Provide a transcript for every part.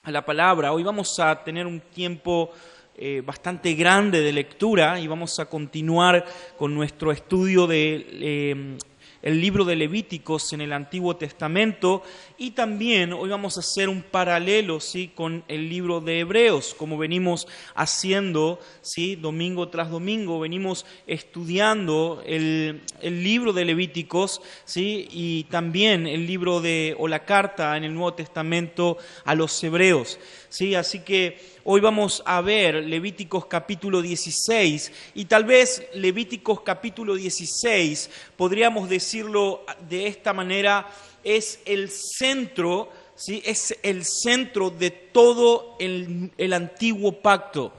a la palabra. Hoy vamos a tener un tiempo bastante grande de lectura y vamos a continuar con nuestro estudio de el libro de Levíticos en el Antiguo Testamento, y también hoy vamos a hacer un paralelo, ¿sí?, con el libro de Hebreos, como venimos haciendo, ¿sí?, domingo tras domingo. Venimos estudiando el libro de Levíticos, ¿sí?, y también el libro o la carta en el Nuevo Testamento a los Hebreos, ¿sí? Así que hoy vamos a ver Levíticos capítulo 16, y tal vez Levíticos capítulo 16, podríamos decirlo de esta manera, es el centro, ¿sí?, es el centro de todo el antiguo pacto,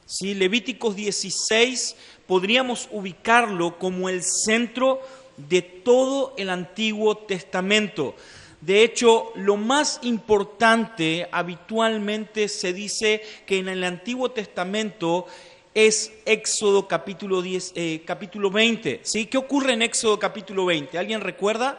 ¿sí? Levíticos 16 podríamos ubicarlo como el centro de todo el Antiguo Testamento. De hecho, lo más importante, habitualmente se dice que en el Antiguo Testamento es Éxodo capítulo 20. ¿Sí? ¿Qué ocurre en Éxodo capítulo 20? ¿Alguien recuerda?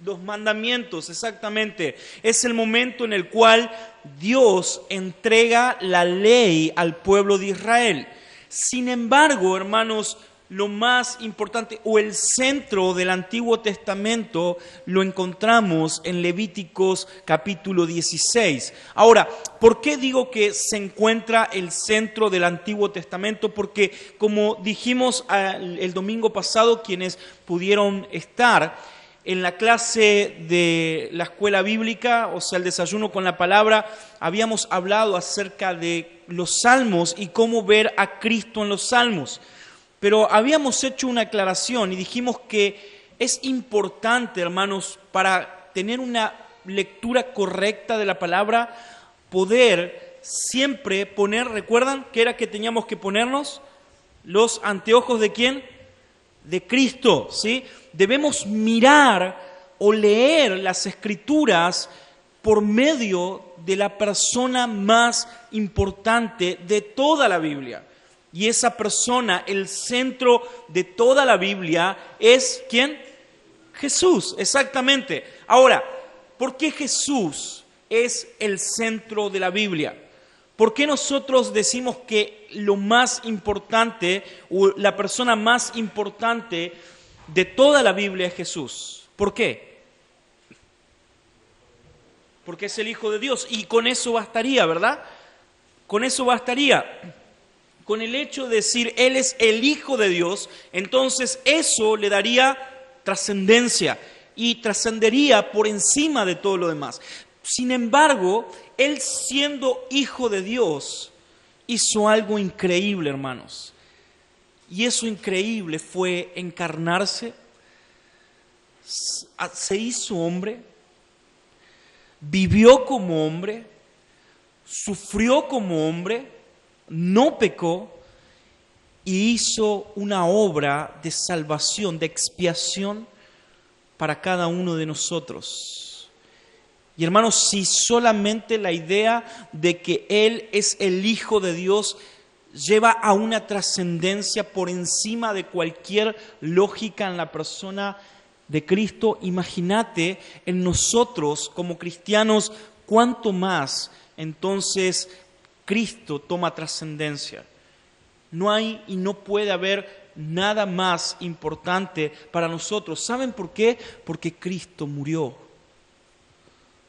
Los mandamientos, exactamente. Es el momento en el cual Dios entrega la ley al pueblo de Israel. Sin embargo, hermanos, lo más importante o el centro del Antiguo Testamento lo encontramos en Levíticos capítulo 16. Ahora, ¿por qué digo que se encuentra el centro del Antiguo Testamento? Porque, como dijimos el domingo pasado, quienes pudieron estar en la clase de la escuela bíblica, o sea, el desayuno con la palabra, habíamos hablado acerca de los salmos y cómo ver a Cristo en los salmos. Pero habíamos hecho una aclaración y dijimos que es importante, hermanos, para tener una lectura correcta de la palabra, poder siempre poner, ¿recuerdan qué era que teníamos que ponernos? Los anteojos ¿de quién? De Cristo, ¿sí? Debemos mirar o leer las Escrituras por medio de la persona más importante de toda la Biblia. Y esa persona, el centro de toda la Biblia, es ¿quién? Jesús, exactamente. Ahora, ¿por qué Jesús es el centro de la Biblia? ¿Por qué nosotros decimos que lo más importante o la persona más importante de toda la Biblia es Jesús? ¿Por qué? Porque es el Hijo de Dios, y con eso bastaría, ¿verdad? Con eso bastaría. Con el hecho de decir Él es el Hijo de Dios, entonces eso le daría trascendencia y trascendería por encima de todo lo demás. Sin embargo, Él, siendo Hijo de Dios, hizo algo increíble, hermanos. Y eso increíble fue encarnarse, se hizo hombre, vivió como hombre, sufrió como hombre, no pecó y hizo una obra de salvación, de expiación para cada uno de nosotros. Y hermanos, si solamente la idea de que Él es el Hijo de Dios lleva a una trascendencia por encima de cualquier lógica en la persona de Cristo, imagínate en nosotros como cristianos cuánto más entonces Cristo toma trascendencia. No hay y no puede haber nada más importante para nosotros. ¿Saben por qué? Porque Cristo murió.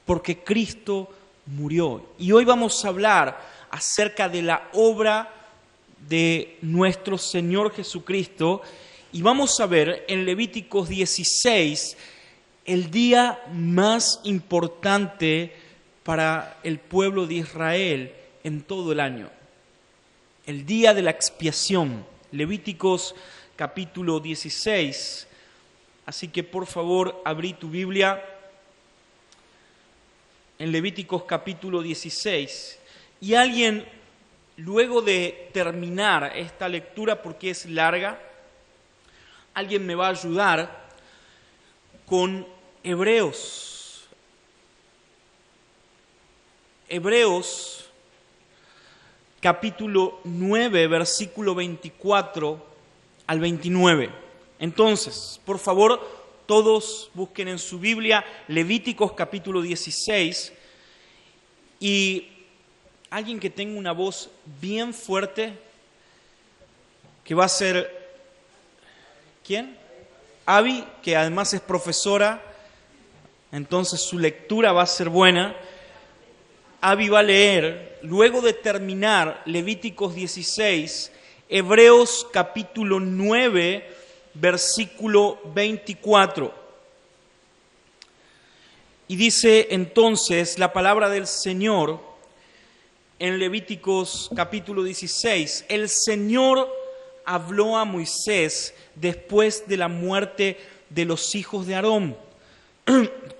Porque Cristo murió. Y hoy vamos a hablar acerca de la obra de nuestro Señor Jesucristo, y vamos a ver en Levíticos 16 el día más importante para el pueblo de Israel en todo el año, el día de la expiación. Levíticos capítulo 16. Así que por favor abrí tu Biblia en Levíticos capítulo 16. Y alguien, luego de terminar esta lectura, porque es larga, alguien me va a ayudar con Hebreos. Hebreos capítulo 9, versículo 24 al 29. Entonces, por favor, todos busquen en su Biblia Levíticos capítulo 16, Y alguien que tenga una voz bien fuerte, que va a ser, ¿quién? Abby, que además es profesora, entonces su lectura va a ser buena. Abby va a leer, luego de terminar Levíticos 16, Hebreos capítulo 9, versículo 24. Y dice entonces la palabra del Señor en Levíticos capítulo 16, el Señor habló a Moisés después de la muerte de los hijos de Aarón,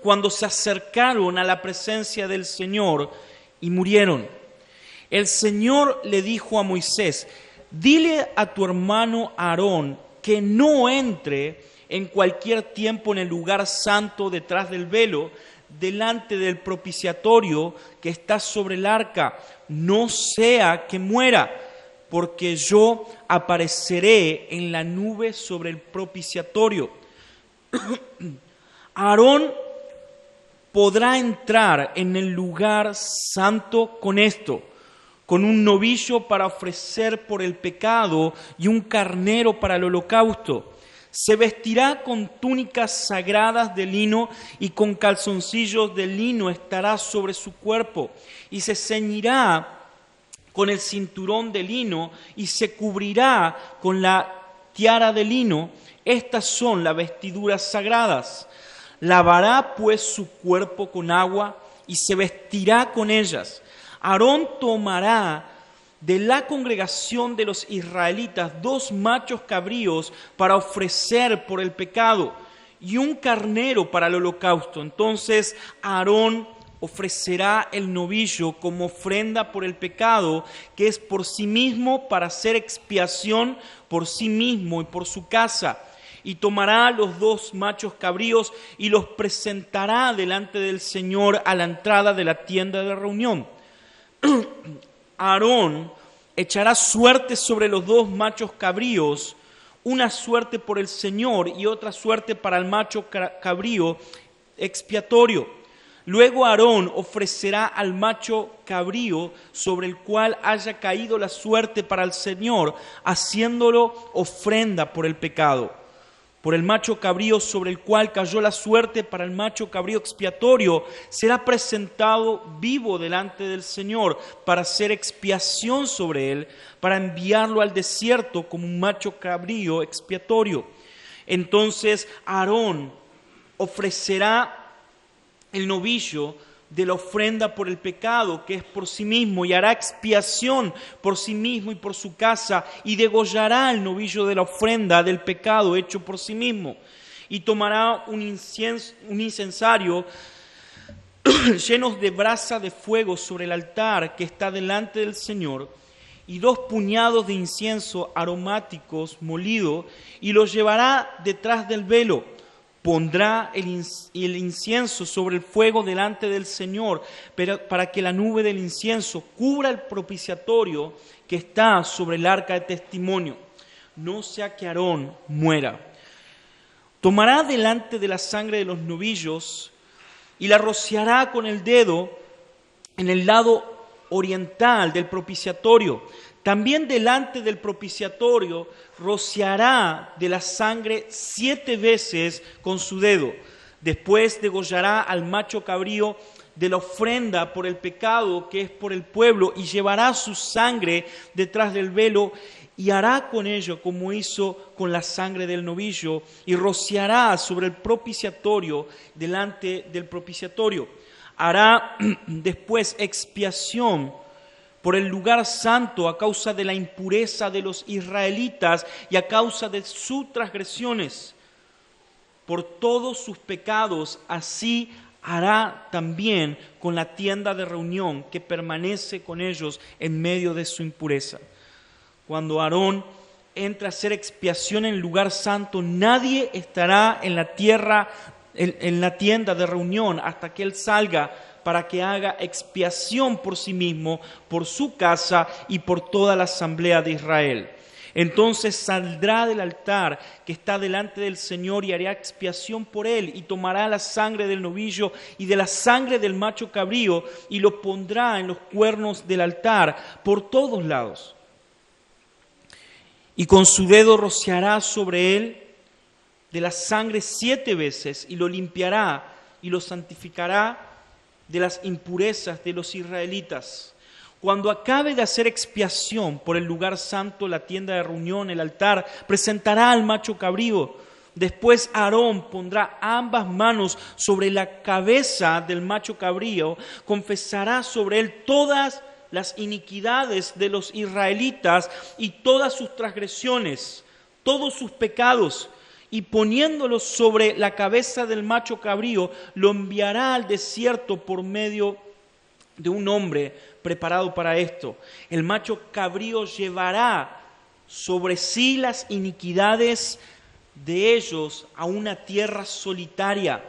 cuando se acercaron a la presencia del Señor y murieron. El Señor le dijo a Moisés, dile a tu hermano Aarón que no entre en cualquier tiempo en el lugar santo detrás del velo, delante del propiciatorio que está sobre el arca, no sea que muera, porque yo apareceré en la nube sobre el propiciatorio. Aarón podrá entrar en el lugar santo con esto, con un novillo para ofrecer por el pecado y un carnero para el holocausto. Se vestirá con túnicas sagradas de lino y con calzoncillos de lino estará sobre su cuerpo, y se ceñirá con el cinturón de lino y se cubrirá con la tiara de lino. Estas son las vestiduras sagradas. Lavará pues su cuerpo con agua y se vestirá con ellas. Aarón tomará de la congregación de los israelitas 2 machos cabríos para ofrecer por el pecado y un carnero para el holocausto. Entonces Aarón ofrecerá el novillo como ofrenda por el pecado, que es por sí mismo, para hacer expiación por sí mismo y por su casa. Y tomará los 2 machos cabríos y los presentará delante del Señor a la entrada de la tienda de reunión. Aarón echará suerte sobre los 2 machos cabríos, una suerte por el Señor y otra suerte para el macho cabrío expiatorio. Luego Aarón ofrecerá al macho cabrío sobre el cual haya caído la suerte para el Señor, haciéndolo ofrenda por el pecado. Por el macho cabrío sobre el cual cayó la suerte para el macho cabrío expiatorio, será presentado vivo delante del Señor para hacer expiación sobre él, para enviarlo al desierto como un macho cabrío expiatorio. Entonces Aarón ofrecerá el novillo de la ofrenda por el pecado, que es por sí mismo, y hará expiación por sí mismo y por su casa, y degollará el novillo de la ofrenda del pecado hecho por sí mismo, y tomará un incensario llenos de brasa de fuego sobre el altar que está delante del Señor, y 2 puñados de incienso aromáticos molido, y los llevará detrás del velo. Pondrá el incienso sobre el fuego delante del Señor, para que la nube del incienso cubra el propiciatorio que está sobre el arca de testimonio, no sea que Aarón muera. Tomará delante de la sangre de los novillos y la rociará con el dedo en el lado oriental del propiciatorio. También delante del propiciatorio rociará de la sangre 7 veces con su dedo. Después degollará al macho cabrío de la ofrenda por el pecado que es por el pueblo, y llevará su sangre detrás del velo y hará con ello como hizo con la sangre del novillo, y rociará sobre el propiciatorio delante del propiciatorio. Hará después expiación por el lugar santo a causa de la impureza de los israelitas y a causa de sus transgresiones. Por todos sus pecados, así hará también con la tienda de reunión que permanece con ellos en medio de su impureza. Cuando Aarón entre a hacer expiación en el lugar santo, nadie estará en la tierra, en la tienda de reunión hasta que él salga, para que haga expiación por sí mismo, por su casa y por toda la asamblea de Israel. Entonces saldrá del altar que está delante del Señor y hará expiación por él, y tomará la sangre del novillo y de la sangre del macho cabrío y lo pondrá en los cuernos del altar por todos lados. Y con su dedo rociará sobre él de la sangre 7 veces y lo limpiará y lo santificará de las impurezas de los israelitas. Cuando acabe de hacer expiación por el lugar santo, la tienda de reunión, el altar, presentará al macho cabrío. Después Aarón pondrá ambas manos sobre la cabeza del macho cabrío, confesará sobre él todas las iniquidades de los israelitas y todas sus transgresiones, todos sus pecados, y poniéndolo sobre la cabeza del macho cabrío, lo enviará al desierto por medio de un hombre preparado para esto. El macho cabrío llevará sobre sí las iniquidades de ellos a una tierra solitaria,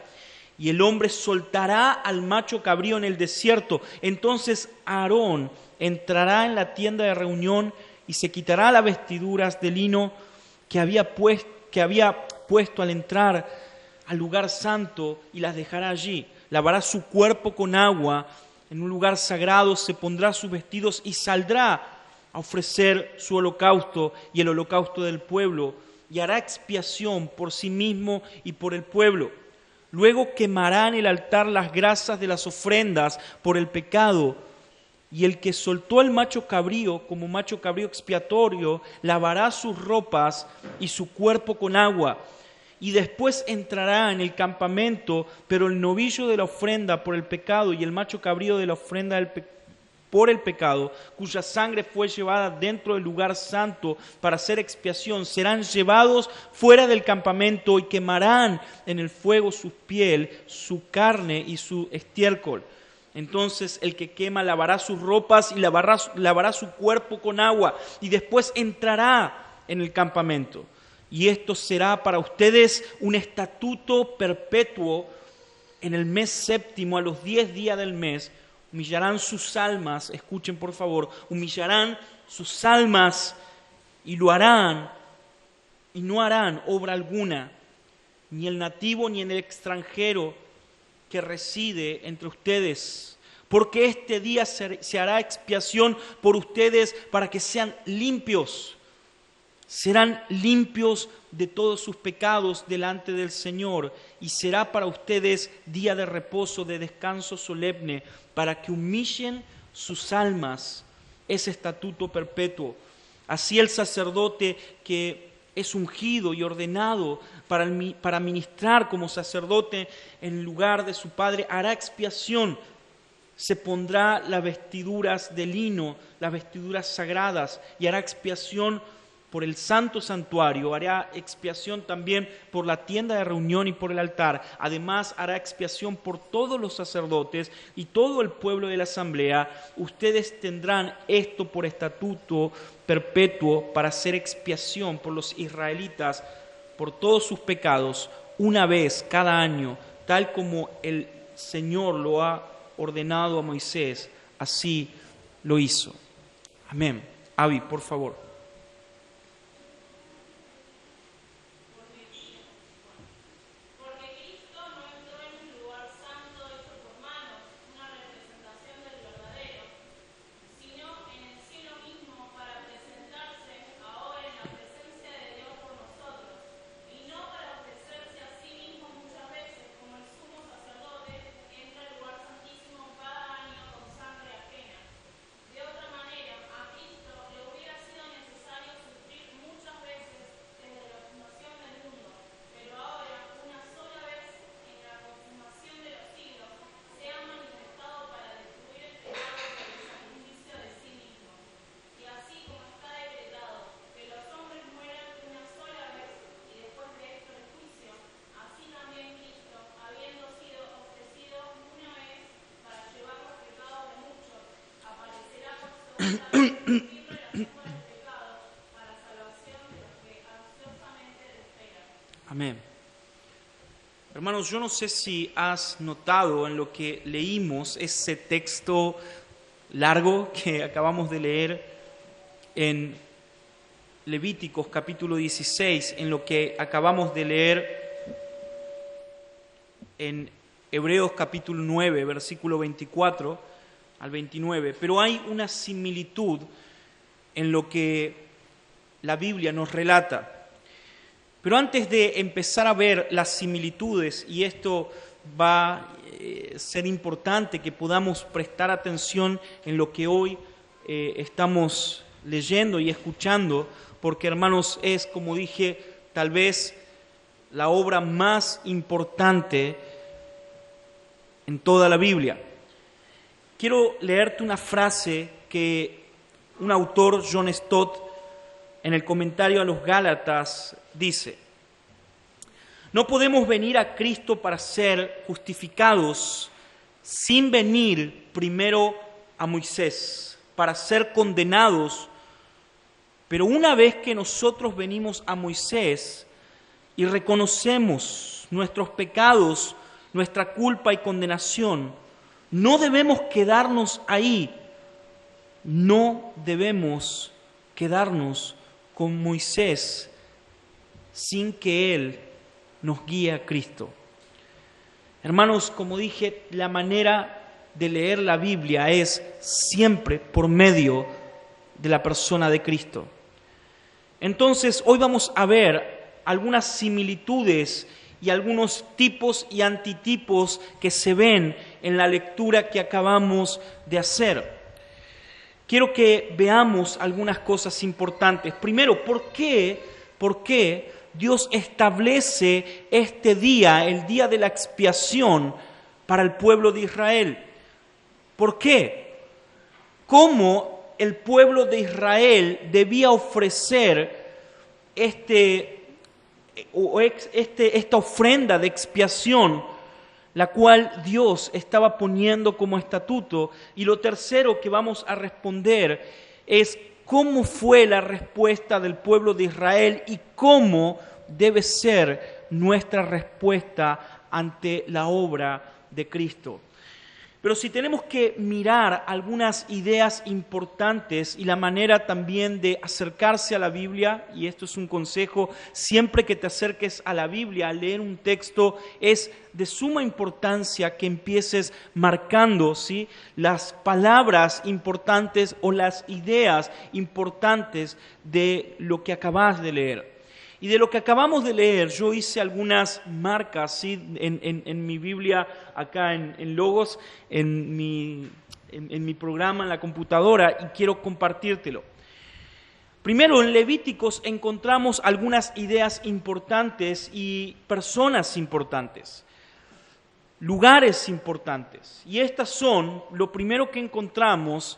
y el hombre soltará al macho cabrío en el desierto. Entonces Aarón entrará en la tienda de reunión y se quitará las vestiduras de lino que había puesto al entrar al lugar santo y las dejará allí. Lavará su cuerpo con agua en un lugar sagrado, se pondrá sus vestidos y saldrá a ofrecer su holocausto y el holocausto del pueblo, y hará expiación por sí mismo y por el pueblo. Luego quemará en el altar las grasas de las ofrendas por el pecado, y el que soltó el macho cabrío como macho cabrío expiatorio lavará sus ropas y su cuerpo con agua, y después entrará en el campamento, pero el novillo de la ofrenda por el pecado y el macho cabrío de la ofrenda por el pecado, cuya sangre fue llevada dentro del lugar santo para hacer expiación, serán llevados fuera del campamento y quemarán en el fuego su piel, su carne y su estiércol. Entonces el que quema lavará sus ropas y lavará su cuerpo con agua, y después entrará en el campamento. Y esto será para ustedes un estatuto perpetuo. En el mes séptimo, a los 10 días del mes, humillarán sus almas, escuchen por favor, humillarán sus almas y lo harán, y no harán obra alguna, ni el nativo ni el extranjero que reside entre ustedes, porque este día se hará expiación por ustedes para que sean limpios. Serán limpios de todos sus pecados delante del Señor, y será para ustedes día de reposo, de descanso solemne, para que humillen sus almas. Es estatuto perpetuo. Así el sacerdote que es ungido y ordenado para ministrar como sacerdote en lugar de su padre hará expiación. Se pondrá las vestiduras de lino, las vestiduras sagradas, y hará expiación por el santo santuario, hará expiación también por la tienda de reunión y por el altar. Además hará expiación por todos los sacerdotes y todo el pueblo de la asamblea. Ustedes tendrán esto por estatuto perpetuo para hacer expiación por los israelitas por todos sus pecados una vez cada año, tal como el Señor lo ha ordenado a Moisés, así lo hizo. Amén. Avi, por favor. Amén. Hermanos, yo no sé si has notado en lo que leímos ese texto largo que acabamos de leer en Levíticos capítulo 16, en lo que acabamos de leer en Hebreos capítulo 9, versículo 24 al 29, pero hay una similitud en lo que la Biblia nos relata. Pero antes de empezar a ver las similitudes, y esto va a ser importante que podamos prestar atención en lo que hoy estamos leyendo y escuchando, porque hermanos, es, como dije, tal vez la obra más importante en toda la Biblia. Quiero leerte una frase que un autor, John Stott, en el comentario a los Gálatas dice: no podemos venir a Cristo para ser justificados sin venir primero a Moisés, para ser condenados. Pero una vez que nosotros venimos a Moisés y reconocemos nuestros pecados, nuestra culpa y condenación, no debemos quedarnos ahí. No debemos quedarnos con Moisés sin que Él nos guíe a Cristo. Hermanos, como dije, la manera de leer la Biblia es siempre por medio de la persona de Cristo. Entonces, hoy vamos a ver algunas similitudes y algunos tipos y antitipos que se ven en la lectura que acabamos de hacer. Quiero que veamos algunas cosas importantes. Primero, ¿por qué Dios establece este día, el día de la expiación, para el pueblo de Israel? ¿Por qué? ¿Cómo el pueblo de Israel debía ofrecer esta ofrenda de expiación, la cual Dios estaba poniendo como estatuto? Y lo tercero que vamos a responder es cómo fue la respuesta del pueblo de Israel y cómo debe ser nuestra respuesta ante la obra de Cristo. Pero si tenemos que mirar algunas ideas importantes y la manera también de acercarse a la Biblia, y esto es un consejo, siempre que te acerques a la Biblia, a leer un texto, es de suma importancia que empieces marcando, ¿sí?, las palabras importantes o las ideas importantes de lo que acabas de leer. Y de lo que acabamos de leer, yo hice algunas marcas, ¿sí?, en mi Biblia, acá en Logos, en mi programa, en la computadora, y quiero compartírtelo. Primero, en Levíticos encontramos algunas ideas importantes y personas importantes, lugares importantes. Y estas son, lo primero que encontramos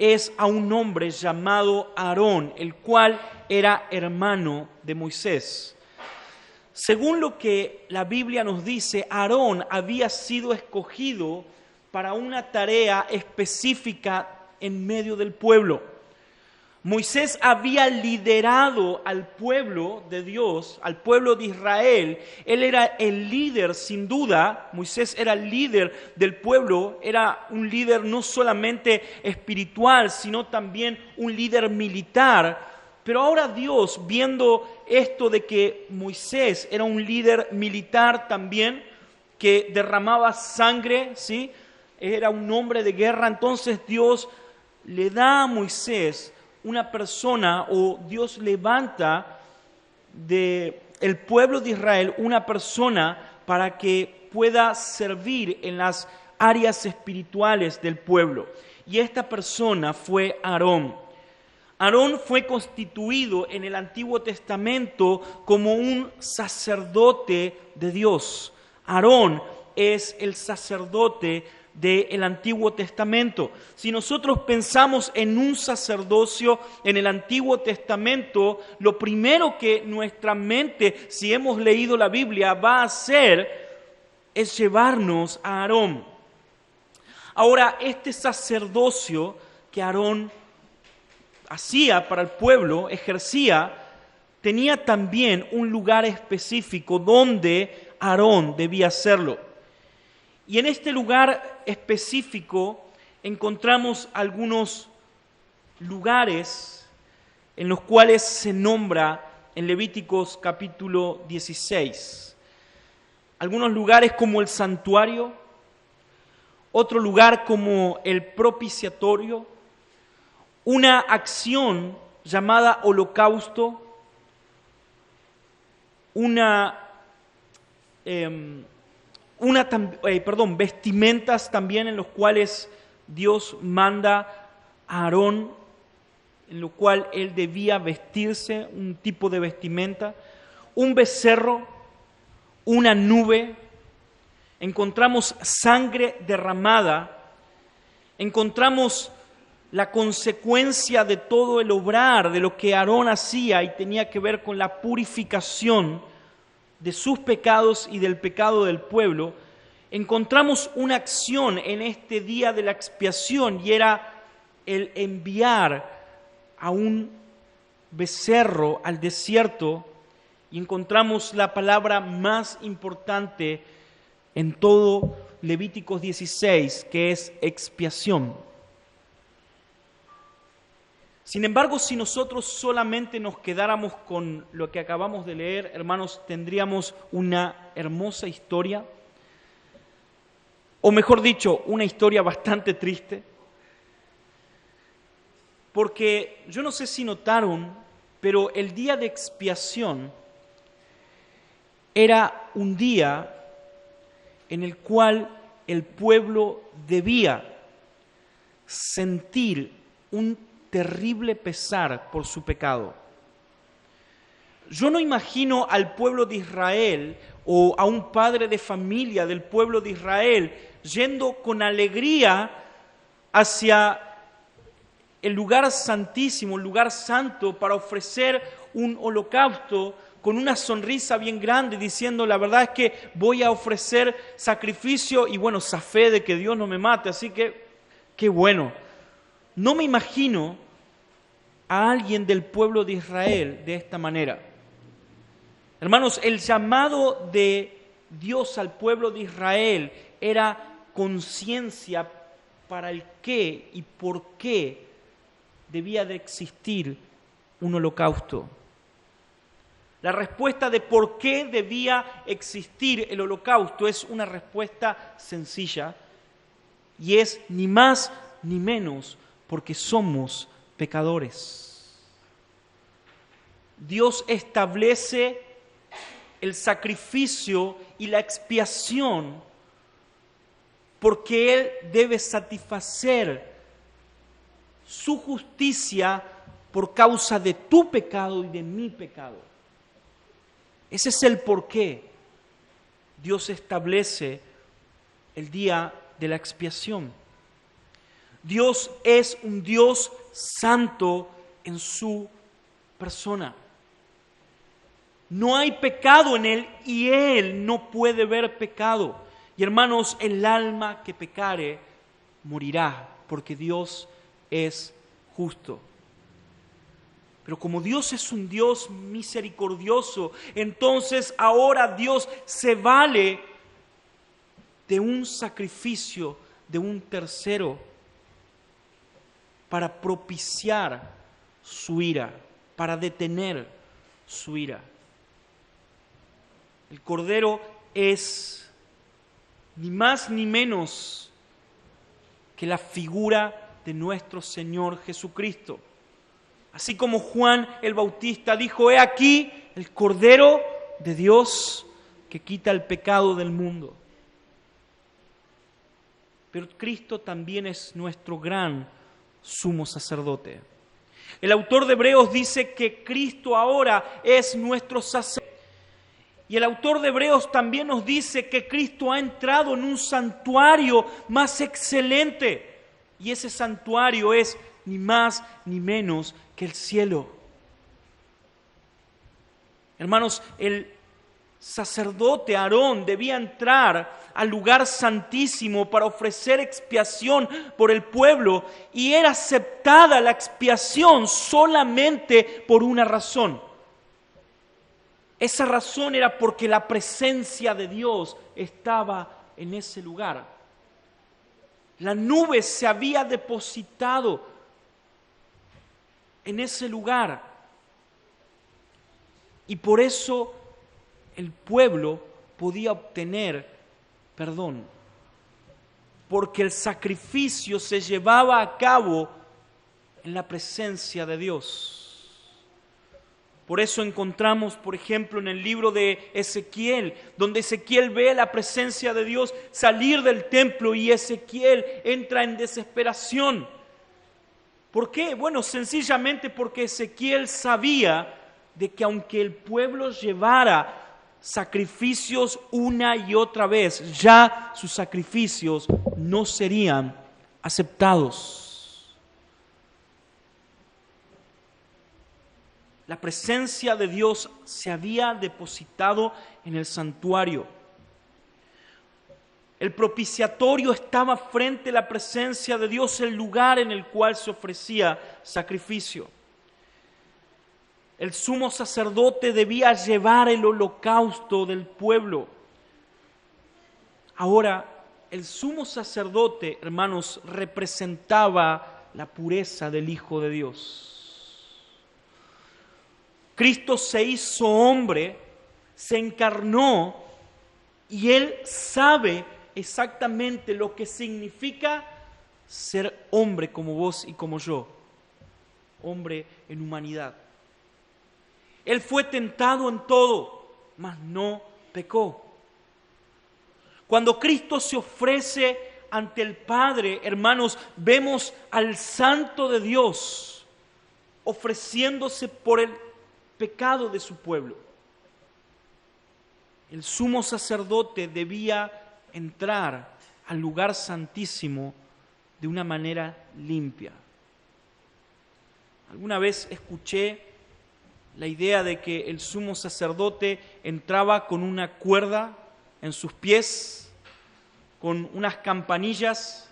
es a un hombre llamado Aarón, el cual era hermano de Moisés. Según lo que la Biblia nos dice, Aarón había sido escogido para una tarea específica en medio del pueblo. Moisés había liderado al pueblo de Dios, al pueblo de Israel. Él era el líder, sin duda. Moisés era el líder del pueblo. Era un líder no solamente espiritual, sino también un líder militar. Pero ahora Dios, viendo esto de que Moisés era un líder militar también, que derramaba sangre, ¿sí?, era un hombre de guerra, entonces Dios le da a Moisés una persona, o Dios levanta del pueblo de Israel una persona para que pueda servir en las áreas espirituales del pueblo. Y esta persona fue Aarón. Aarón fue constituido en el Antiguo Testamento como un sacerdote de Dios. Aarón es el sacerdote del Antiguo Testamento. Si nosotros pensamos en un sacerdocio en el Antiguo Testamento, lo primero que nuestra mente, si hemos leído la Biblia, va a hacer es llevarnos a Aarón. Ahora, este sacerdocio que Aarón hacía para el pueblo, ejercía, tenía también un lugar específico donde Aarón debía hacerlo. Y en este lugar específico encontramos algunos lugares en los cuales se nombra en Levíticos capítulo 16. Algunos lugares como el santuario, otro lugar como el propiciatorio, una acción llamada holocausto, vestimentas también en los cuales Dios manda a Aarón, en lo cual él debía vestirse, un tipo de vestimenta, un becerro, una nube, encontramos sangre derramada, encontramos la consecuencia de todo el obrar, de lo que Aarón hacía y tenía que ver con la purificación de sus pecados y del pecado del pueblo. Encontramos una acción en este día de la expiación y era el enviar a un becerro al desierto, y encontramos la palabra más importante en todo Levíticos 16, que es expiación. Sin embargo, si nosotros solamente nos quedáramos con lo que acabamos de leer, hermanos, tendríamos una hermosa historia, o mejor dicho, una historia bastante triste, porque yo no sé si notaron, pero el día de expiación era un día en el cual el pueblo debía sentir un terrible pesar por su pecado. Yo no imagino al pueblo de Israel o a un padre de familia del pueblo de Israel yendo con alegría hacia el lugar santísimo, el lugar santo, para ofrecer un holocausto con una sonrisa bien grande, diciendo: la verdad es que voy a ofrecer sacrificio y bueno, zafé de que Dios no me mate, así que qué bueno. No me imagino a alguien del pueblo de Israel de esta manera. Hermanos, el llamado de Dios al pueblo de Israel era conciencia para el qué y por qué debía de existir un holocausto. La respuesta de por qué debía existir el holocausto es una respuesta sencilla, y es ni más ni menos porque somos pecadores. Dios establece el sacrificio y la expiación porque Él debe satisfacer su justicia por causa de tu pecado y de mi pecado. Ese es el porqué Dios establece el día de la expiación. Dios es un Dios santo en su persona. No hay pecado en Él y Él no puede ver pecado. Y hermanos, el alma que pecare morirá, porque Dios es justo. Pero como Dios es un Dios misericordioso, entonces ahora Dios se vale de un sacrificio de un tercero para propiciar su ira, para detener su ira. El Cordero es ni más ni menos que la figura de nuestro Señor Jesucristo. Así como Juan el Bautista dijo: he aquí el Cordero de Dios que quita el pecado del mundo. Pero Cristo también es nuestro gran sumo sacerdote. El autor de Hebreos dice que Cristo ahora es nuestro sacerdote. Y el autor de Hebreos también nos dice que Cristo ha entrado en un santuario más excelente. Y ese santuario es ni más ni menos que el cielo. Hermanos, el sacerdote Aarón debía entrar al lugar santísimo para ofrecer expiación por el pueblo, y era aceptada la expiación solamente por una razón. Esa razón era porque la presencia de Dios estaba en ese lugar. La nube se había depositado en ese lugar. Y por eso el pueblo podía obtener perdón, porque el sacrificio se llevaba a cabo en la presencia de Dios. Por eso encontramos, por ejemplo, en el libro de Ezequiel, donde Ezequiel ve la presencia de Dios salir del templo y Ezequiel entra en desesperación. ¿Por qué? Bueno, sencillamente porque Ezequiel sabía de que aunque el pueblo llevara sacrificios una y otra vez, ya sus sacrificios no serían aceptados. La presencia de Dios se había depositado en el santuario. El propiciatorio estaba frente a la presencia de Dios, el lugar en el cual se ofrecía sacrificio. El sumo sacerdote debía llevar el holocausto del pueblo. Ahora, el sumo sacerdote, hermanos, representaba la pureza del Hijo de Dios. Cristo se hizo hombre, se encarnó y Él sabe exactamente lo que significa ser hombre como vos y como yo, hombre en humanidad. Él fue tentado en todo, mas no pecó. Cuando Cristo se ofrece ante el Padre, hermanos, vemos al Santo de Dios ofreciéndose por el pecado de su pueblo. El sumo sacerdote debía entrar al lugar santísimo de una manera limpia. Alguna vez escuché la idea de que el sumo sacerdote entraba con una cuerda en sus pies, con unas campanillas,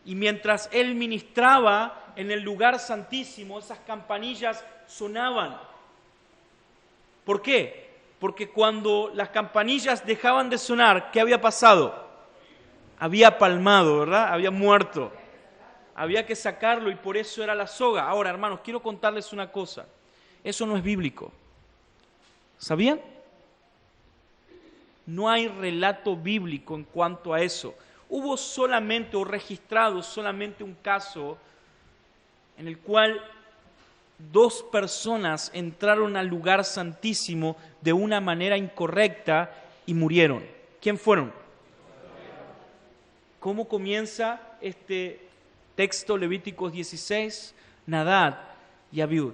y mientras él ministraba en el lugar santísimo, esas campanillas sonaban. ¿Por qué? Porque cuando las campanillas dejaban de sonar, ¿qué había pasado? Había palmado, ¿verdad? Había muerto. Había que sacarlo y por eso era la soga. Ahora, hermanos, quiero contarles una cosa. Eso no es bíblico. ¿Sabían? No hay relato bíblico en cuanto a eso. Hubo solamente, o registrado solamente un caso en el cual 2 personas entraron al lugar santísimo de una manera incorrecta y murieron. ¿Quién fueron? ¿Cómo comienza este texto, Levíticos 16? Nadab y Abiud.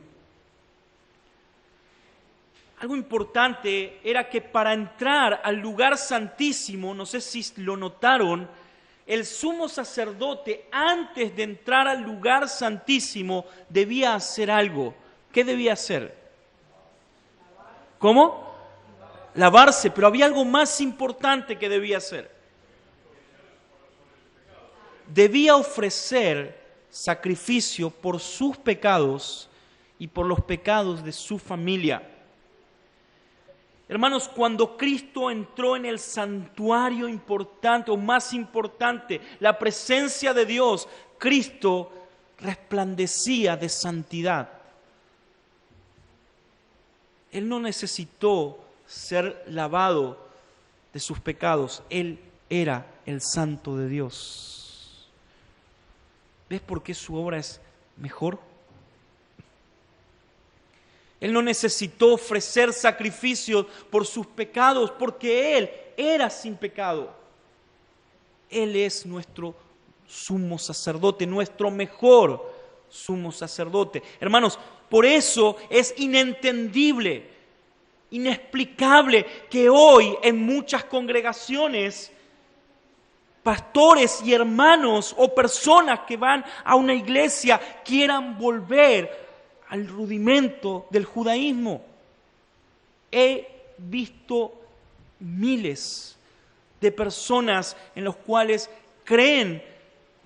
Algo importante era que para entrar al lugar santísimo, no sé si lo notaron, el sumo sacerdote, antes de entrar al lugar santísimo, debía hacer algo. ¿Qué debía hacer? ¿Cómo? Lavarse, pero había algo más importante que debía hacer. Debía ofrecer sacrificio por sus pecados y por los pecados de su familia. Hermanos, cuando Cristo entró en el santuario importante o más importante, la presencia de Dios, Cristo resplandecía de santidad. Él no necesitó ser lavado de sus pecados, Él era el santo de Dios. ¿Ves por qué su obra es mejor? Él no necesitó ofrecer sacrificios por sus pecados, porque Él era sin pecado. Él es nuestro sumo sacerdote, nuestro mejor sumo sacerdote. Hermanos, por eso es inentendible, inexplicable que hoy en muchas congregaciones, pastores y hermanos o personas que van a una iglesia quieran volver al rudimento del judaísmo. He visto miles de personas en los cuales creen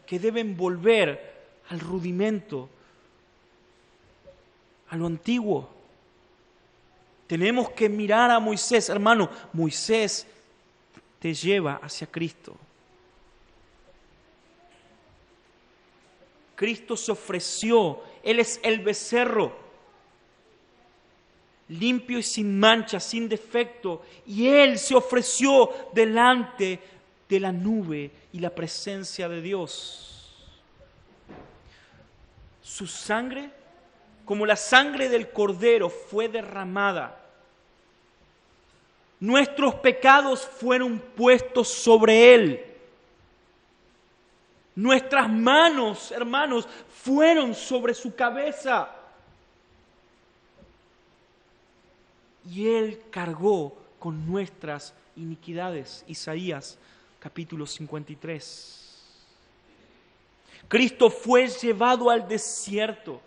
que deben volver al rudimento, a lo antiguo. Tenemos que mirar a Moisés, hermano. Moisés te lleva hacia Cristo. Cristo se ofreció Él es el becerro, limpio y sin mancha, sin defecto. Y Él se ofreció delante de la nube y la presencia de Dios. Su sangre, como la sangre del Cordero, fue derramada. Nuestros pecados fueron puestos sobre Él. Nuestras manos, hermanos, fueron sobre su cabeza. Y Él cargó con nuestras iniquidades. Isaías capítulo 53. Cristo fue llevado al desierto,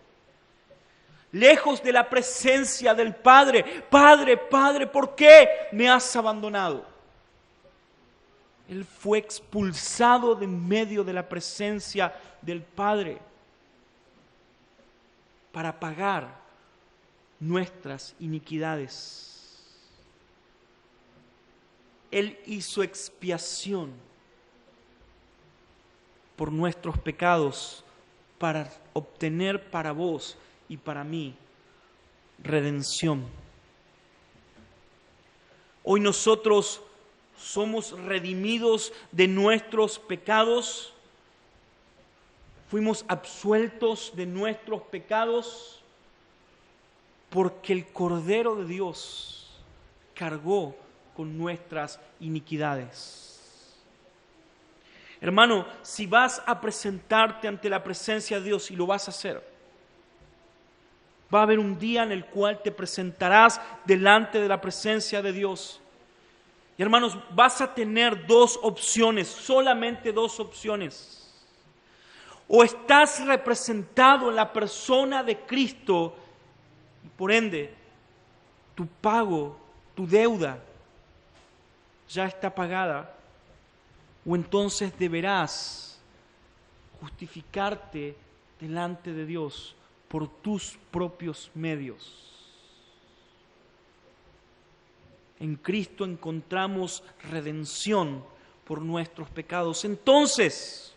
lejos de la presencia del Padre. Padre, Padre, ¿por qué me has abandonado? Él fue expulsado de en medio de la presencia del Padre para pagar nuestras iniquidades. Él hizo expiación por nuestros pecados para obtener para vos y para mí redención. Hoy nosotros somos redimidos de nuestros pecados, fuimos absueltos de nuestros pecados porque el Cordero de Dios cargó con nuestras iniquidades. Hermano, si vas a presentarte ante la presencia de Dios, y lo vas a hacer, va a haber un día en el cual te presentarás delante de la presencia de Dios. Y hermanos, vas a tener dos opciones, solamente dos opciones. O estás representado en la persona de Cristo, y por ende, tu pago, tu deuda, ya está pagada, o entonces deberás justificarte delante de Dios por tus propios medios. En Cristo encontramos redención por nuestros pecados. Entonces,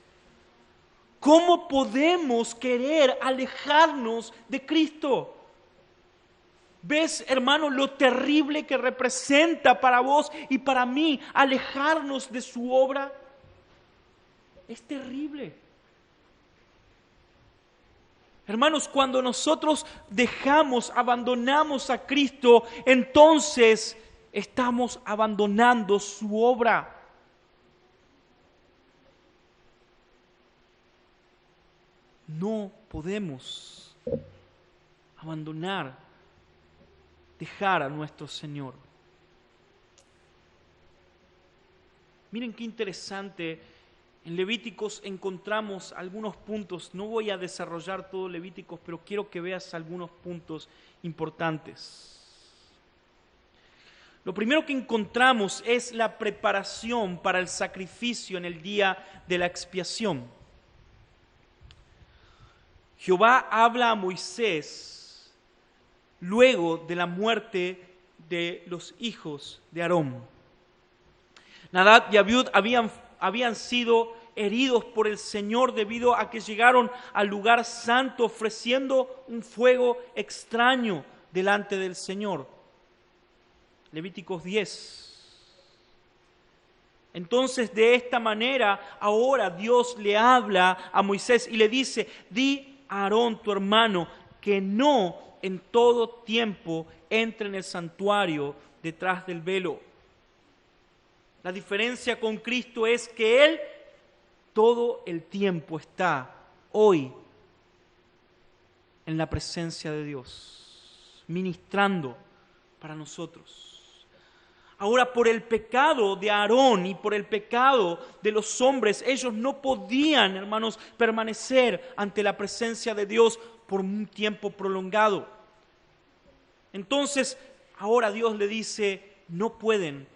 ¿cómo podemos querer alejarnos de Cristo? ¿Ves, hermano, lo terrible que representa para vos y para mí alejarnos de su obra? Es terrible. Hermanos, cuando nosotros abandonamos a Cristo, entonces estamos abandonando su obra. No podemos dejar a nuestro Señor. Miren qué interesante. En Levíticos encontramos algunos puntos. No voy a desarrollar todo Levíticos, pero quiero que veas algunos puntos importantes. Lo primero que encontramos es la preparación para el sacrificio en el día de la expiación. Jehová habla a Moisés luego de la muerte de los hijos de Aarón. Nadab y Abiud habían sido heridos por el Señor debido a que llegaron al lugar santo ofreciendo un fuego extraño delante del Señor. Levíticos 10. Entonces, de esta manera, ahora Dios le habla a Moisés y le dice: di a Aarón tu hermano que no en todo tiempo entre en el santuario detrás del velo. La diferencia con Cristo es que Él todo el tiempo está hoy en la presencia de Dios, ministrando para nosotros. Ahora, por el pecado de Aarón y por el pecado de los hombres, ellos no podían, hermanos, permanecer ante la presencia de Dios por un tiempo prolongado. Entonces, ahora Dios le dice: no pueden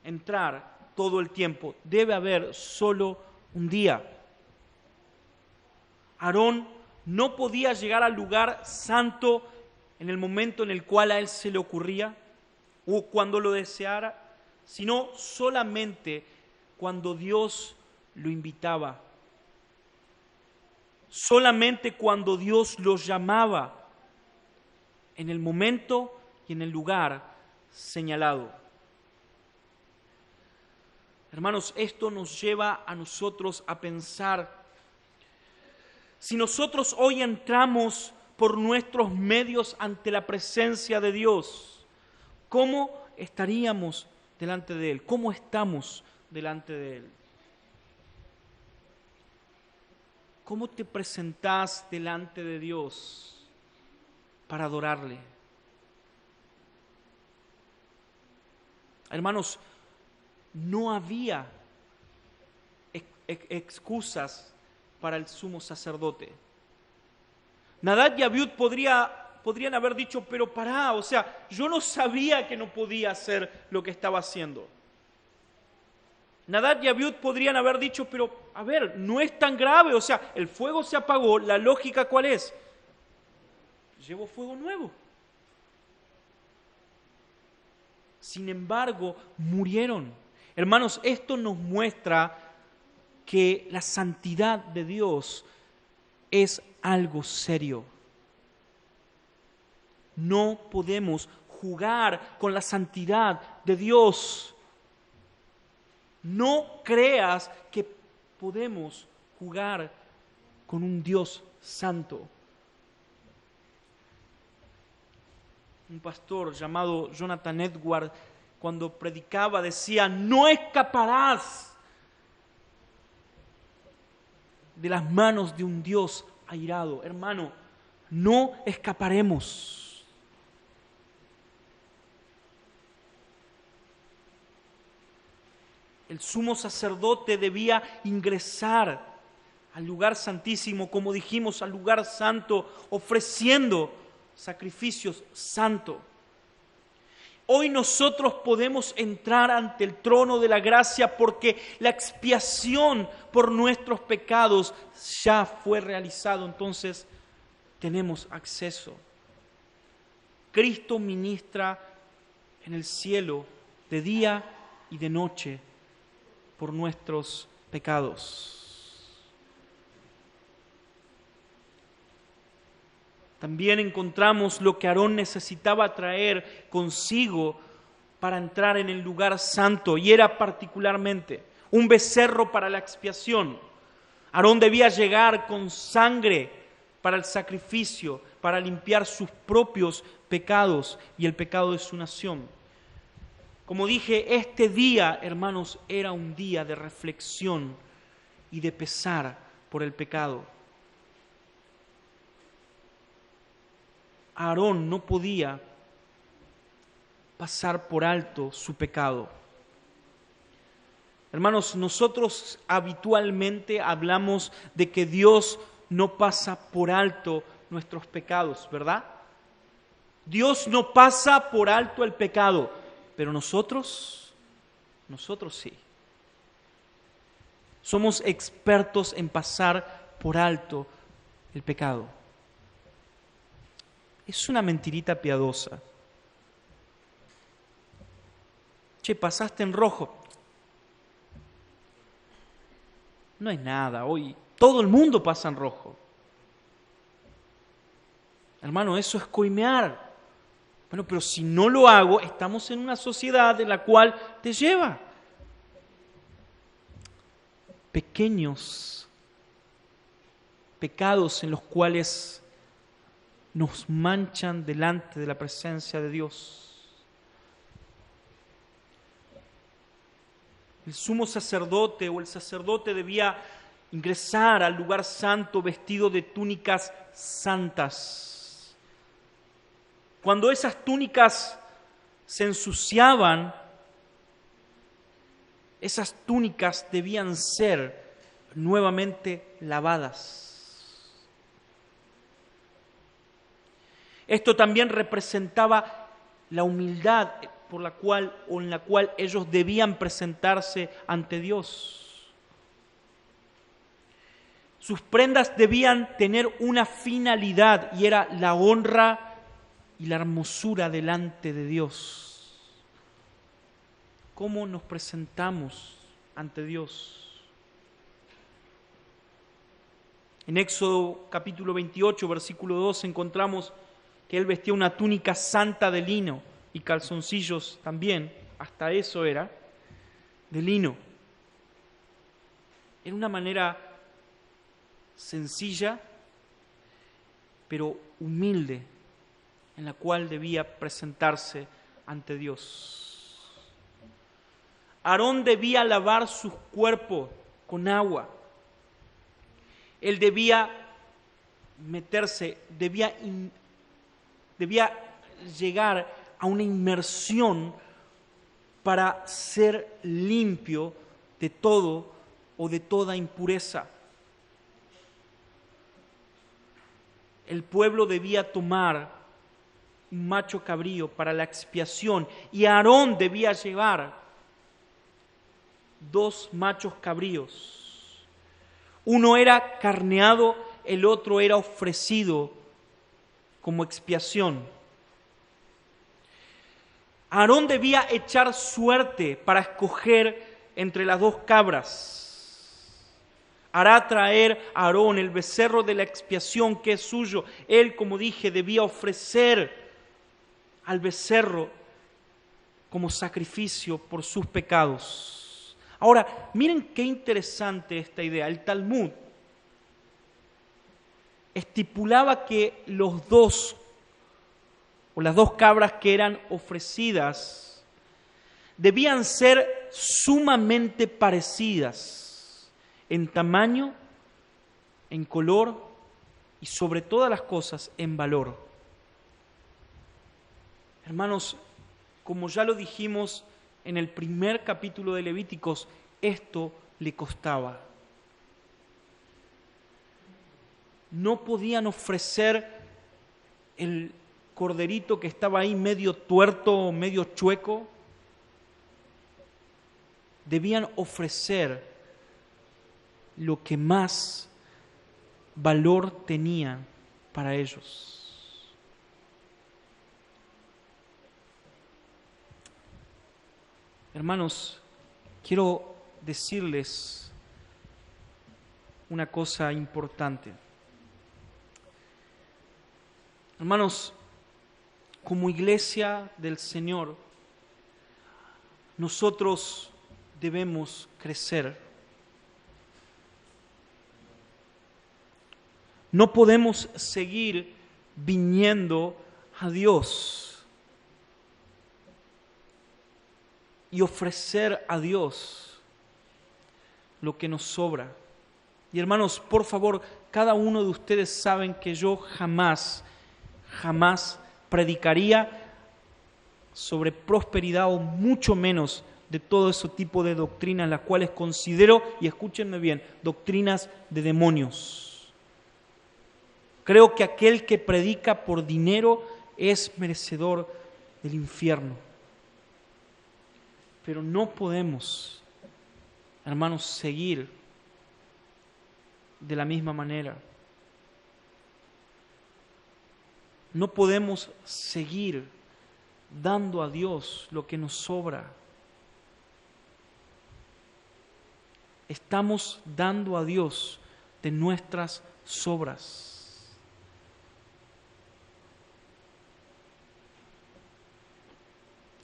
entrar todo el tiempo, debe haber solo un día. Aarón no podía llegar al lugar santo en el momento en el cual a él se le ocurría o cuando lo deseara, sino solamente cuando Dios lo invitaba. solamente cuando Dios los llamaba, en el momento y en el lugar señalado. Hermanos, esto nos lleva a nosotros a pensar, si nosotros hoy entramos por nuestros medios ante la presencia de Dios, ¿cómo estaríamos delante de Él? ¿Cómo estamos delante de Él? ¿Cómo te presentás delante de Dios para adorarle? Hermanos, no había excusas para el sumo sacerdote. Nadab y Abiud podrían haber dicho, pero pará, o sea, yo no sabía que no podía hacer lo que estaba haciendo. Nadab y Abiud podrían haber dicho, pero a ver, no es tan grave, o sea, el fuego se apagó, la lógica ¿cuál es? Llevo fuego nuevo. Sin embargo, murieron. Hermanos, esto nos muestra que la santidad de Dios es algo serio. No podemos jugar con la santidad de Dios. No creas que podemos jugar con un Dios santo. Un pastor llamado Jonathan Edwards, cuando predicaba, decía, no escaparás de las manos de un Dios airado. Hermano, no escaparemos. El sumo sacerdote debía ingresar al lugar santísimo, como dijimos, al lugar santo, ofreciendo sacrificios santos. Hoy nosotros podemos entrar ante el trono de la gracia porque la expiación por nuestros pecados ya fue realizado, entonces tenemos acceso. Cristo ministra en el cielo de día y de noche por nuestros pecados. También encontramos lo que Aarón necesitaba traer consigo para entrar en el lugar santo, y era particularmente un becerro para la expiación. Aarón debía llegar con sangre para el sacrificio, para limpiar sus propios pecados y el pecado de su nación. Como dije, este día, hermanos, era un día de reflexión y de pesar por el pecado. Aarón no podía pasar por alto su pecado. Hermanos, nosotros habitualmente hablamos de que Dios no pasa por alto nuestros pecados, ¿verdad? Dios no pasa por alto el pecado, pero nosotros sí. Somos expertos en pasar por alto el pecado. Es una mentirita piadosa. Che, pasaste en rojo. No es nada, hoy todo el mundo pasa en rojo. Hermano, eso es coimear. Bueno, pero si no lo hago, estamos en una sociedad en la cual te lleva. Pequeños pecados en los cuales nos manchan delante de la presencia de Dios. El sumo sacerdote o el sacerdote debía ingresar al lugar santo vestido de túnicas santas. Cuando esas túnicas se ensuciaban, esas túnicas debían ser nuevamente lavadas. Esto también representaba la humildad en la cual ellos debían presentarse ante Dios. Sus prendas debían tener una finalidad y era la honra y la hermosura delante de Dios. ¿Cómo nos presentamos ante Dios? En Éxodo capítulo 28, versículo 2, encontramos que él vestía una túnica santa de lino y calzoncillos también, hasta eso era, de lino. Era una manera sencilla, pero humilde, en la cual debía presentarse ante Dios. Aarón debía lavar su cuerpo con agua. Él debía meterse, debía llegar a una inmersión para ser limpio de todo o de toda impureza. El pueblo debía tomar un macho cabrío para la expiación y Aarón debía llevar 2 machos cabríos. Uno era carneado, el otro era ofrecido como expiación. Aarón debía echar suerte para escoger entre las 2 cabras. Hará traer a Aarón el becerro de la expiación que es suyo. Él, como dije, debía ofrecer al becerro como sacrificio por sus pecados. Ahora, miren qué interesante esta idea. El Talmud estipulaba que los 2 o las 2 cabras que eran ofrecidas debían ser sumamente parecidas en tamaño, en color y sobre todas las cosas en valor. Hermanos, como ya lo dijimos en el primer capítulo de Levíticos, esto le costaba. No podían ofrecer el corderito que estaba ahí medio tuerto, medio chueco. Debían ofrecer lo que más valor tenía para ellos. Hermanos, quiero decirles una cosa importante. Hermanos, como iglesia del Señor, nosotros debemos crecer. No podemos seguir viniendo a Dios y ofrecer a Dios lo que nos sobra. Y hermanos, por favor, cada uno de ustedes saben que yo jamás predicaría sobre prosperidad o mucho menos de todo ese tipo de doctrinas, las cuales considero, y escúchenme bien, doctrinas de demonios. Creo que aquel que predica por dinero es merecedor del infierno. Pero no podemos, hermanos, seguir de la misma manera. No podemos seguir dando a Dios lo que nos sobra. Estamos dando a Dios de nuestras sobras.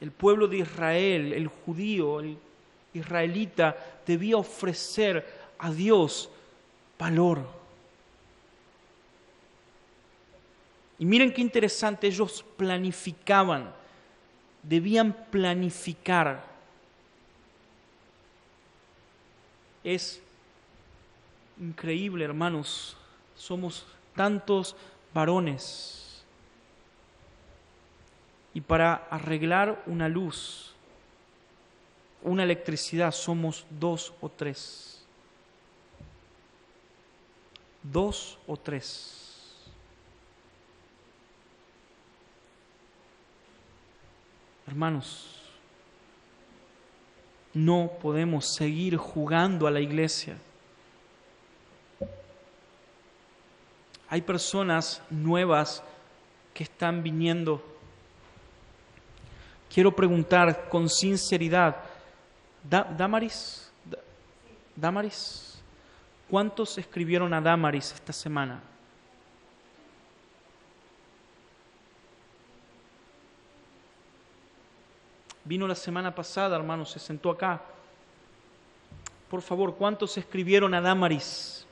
El pueblo de Israel, el judío, el israelita, debía ofrecer a Dios valor. Y miren qué interesante, ellos planificaban, debían planificar. Es increíble, hermanos, somos tantos varones. Y para arreglar una luz, una electricidad, somos 2 o 3. 2 o 3. Hermanos, no podemos seguir jugando a la iglesia. Hay personas nuevas que están viniendo. Quiero preguntar con sinceridad, Damaris, ¿Cuántos escribieron a Dámaris esta semana? Vino la semana pasada, hermanos, se sentó acá. Por favor, ¿cuántos escribieron a Dámaris?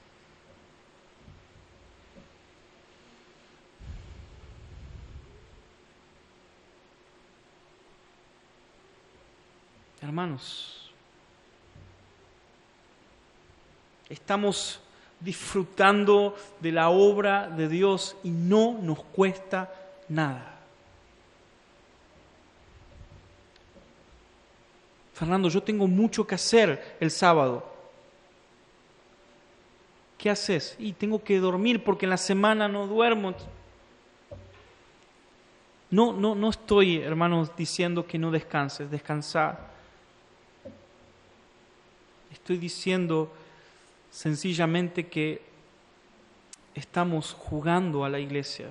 Hermanos, estamos disfrutando de la obra de Dios y no nos cuesta nada. Fernando, yo tengo mucho que hacer el sábado. ¿Qué haces? Y tengo que dormir porque en la semana no duermo. No estoy, hermanos, diciendo que no descanses, descansar. Estoy diciendo sencillamente que estamos jugando a la iglesia.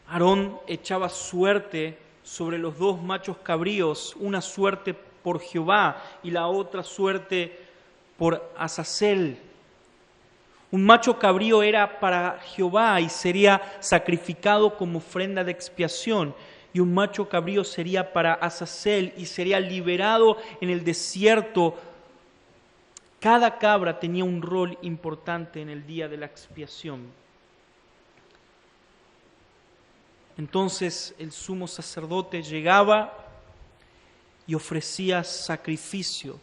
Aarón echaba suerte sobre los dos machos cabríos, una suerte por Jehová y la otra suerte por Azazel. Un macho cabrío era para Jehová y sería sacrificado como ofrenda de expiación, y un macho cabrío sería para Azazel y sería liberado en el desierto. Cada cabra tenía un rol importante en el día de la expiación. Entonces el sumo sacerdote llegaba y ofrecía sacrificio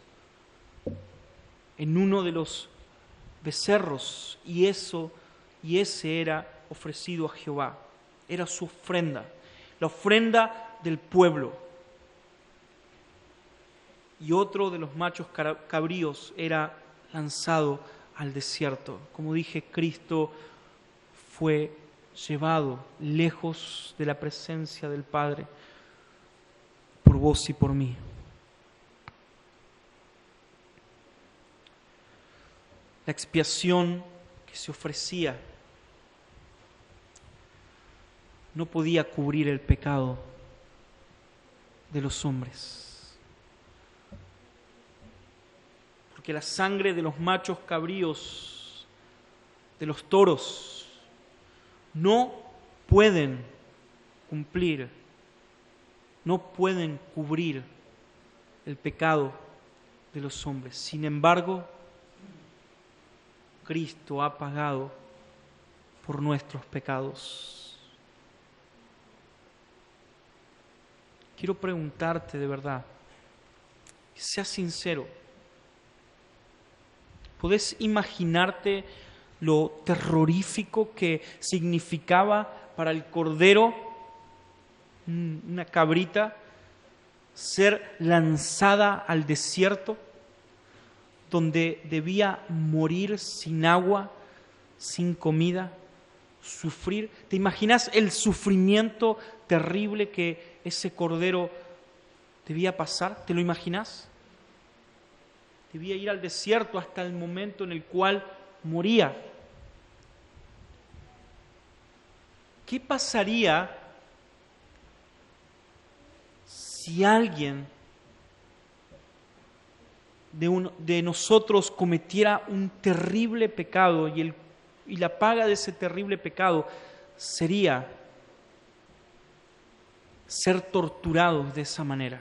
en uno de los becerros, y ese era ofrecido a Jehová. Era su ofrenda, la ofrenda del pueblo. Y otro de los machos cabríos era lanzado al desierto. Como dije, Cristo fue llevado lejos de la presencia del Padre por vos y por mí. La expiación que se ofrecía no podía cubrir el pecado de los hombres, porque la sangre de los machos cabríos, de los toros, no pueden cumplir, no pueden cubrir el pecado de los hombres. Sin embargo, Cristo ha pagado por nuestros pecados. Quiero preguntarte de verdad, que seas sincero. ¿Podés imaginarte lo terrorífico que significaba para el cordero, una cabrita, ser lanzada al desierto, donde debía morir sin agua, sin comida, sufrir? ¿Te imaginas el sufrimiento terrible que ese cordero debía pasar? ¿Te lo imaginas? Debía ir al desierto hasta el momento en el cual moría. ¿Qué pasaría si alguien de nosotros cometiera un terrible pecado y la paga de ese terrible pecado sería ser torturados de esa manera?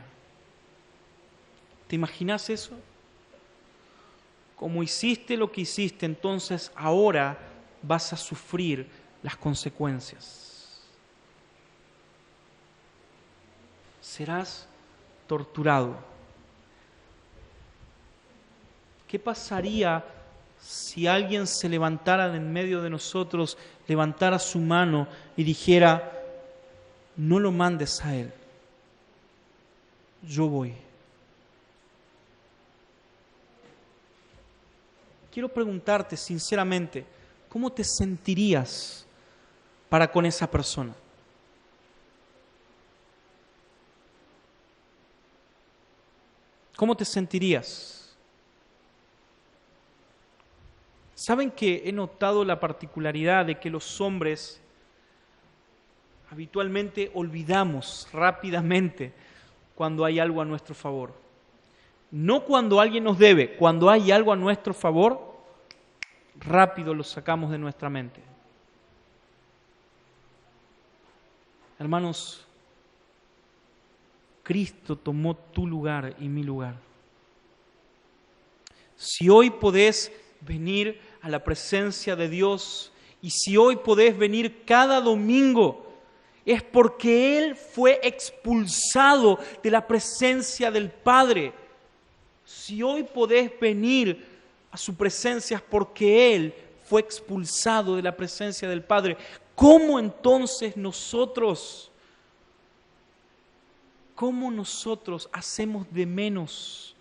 ¿Te imaginas eso? Como hiciste lo que hiciste, entonces ahora vas a sufrir las consecuencias. Serás torturado. ¿Qué pasaría si alguien se levantara de en medio de nosotros, levantara su mano y dijera: no lo mandes a él, yo voy? Quiero preguntarte sinceramente, ¿cómo te sentirías para con esa persona? ¿Cómo te sentirías? ¿Saben que he notado la particularidad de que los hombres habitualmente olvidamos rápidamente cuando hay algo a nuestro favor. No cuando alguien nos debe, cuando hay algo a nuestro favor, rápido lo sacamos de nuestra mente. Hermanos, Cristo tomó tu lugar y mi lugar. Si hoy podés venir a la presencia de Dios y si hoy podés venir cada domingo, es porque Él fue expulsado de la presencia del Padre. Si hoy podés venir a su presencia es porque Él fue expulsado de la presencia del Padre. ¿Cómo entonces nosotros hacemos de menos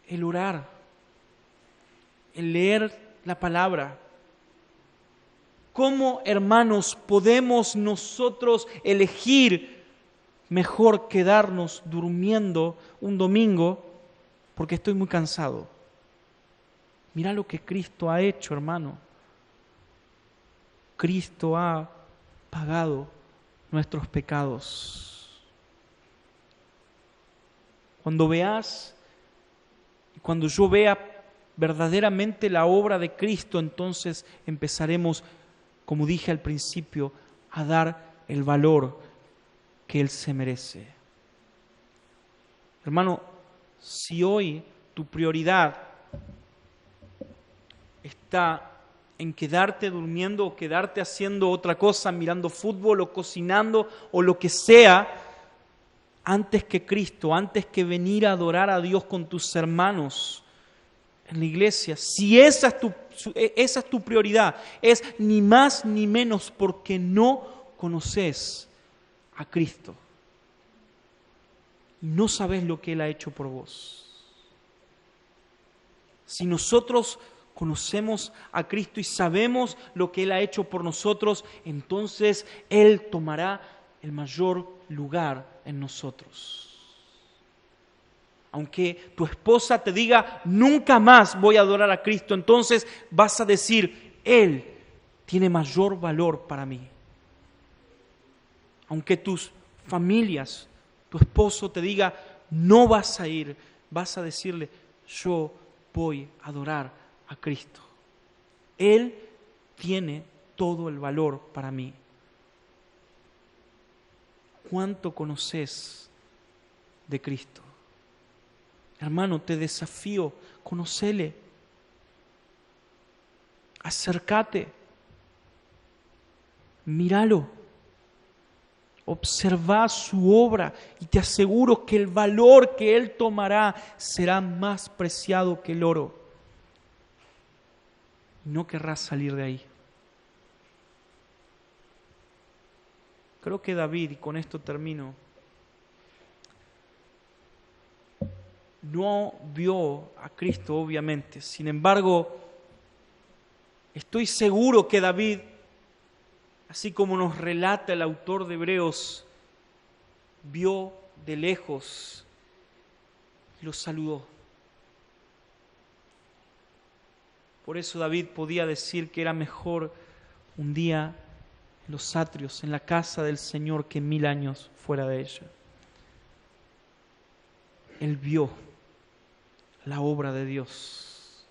el orar, el leer la palabra? ¿Cómo, hermanos, podemos nosotros elegir mejor quedarnos durmiendo un domingo porque estoy muy cansado? Mira lo que Cristo ha hecho, hermano. Cristo ha pagado nuestros pecados. Cuando yo vea verdaderamente la obra de Cristo, entonces empezaremos, como dije al principio, a dar el valor que Él se merece. Hermano, si hoy tu prioridad está en quedarte durmiendo o quedarte haciendo otra cosa, mirando fútbol o cocinando o lo que sea, antes que Cristo, antes que venir a adorar a Dios con tus hermanos en la iglesia, si esa es tu prioridad, es ni más ni menos porque no conoces a Cristo y no sabes lo que Él ha hecho por vos. Si nosotros conocemos a Cristo y sabemos lo que Él ha hecho por nosotros, entonces Él tomará el mayor lugar en nosotros. Aunque tu esposa te diga, nunca más voy a adorar a Cristo, entonces vas a decir, Él tiene mayor valor para mí. Aunque tus familias, tu esposo te diga, no vas a ir, vas a decirle, yo voy a adorar a Cristo. Él tiene todo el valor para mí. ¿Cuánto conoces de Cristo? Hermano, te desafío, conócele. Acércate. Míralo. Observa su obra y te aseguro que el valor que Él tomará será más preciado que el oro. No querrás salir de ahí. Creo que David, y con esto termino, no vio a Cristo, obviamente. Sin embargo, estoy seguro que David, así como nos relata el autor de Hebreos, vio de lejos y lo saludó. Por eso David podía decir que era mejor un día en los atrios, en la casa del Señor, que 1000 años fuera de ella. Él vio la obra de Dios.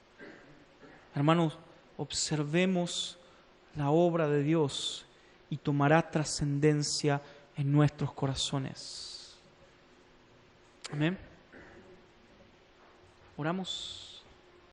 Hermanos, observemos la obra de Dios y tomará trascendencia en nuestros corazones. Amén. Oramos.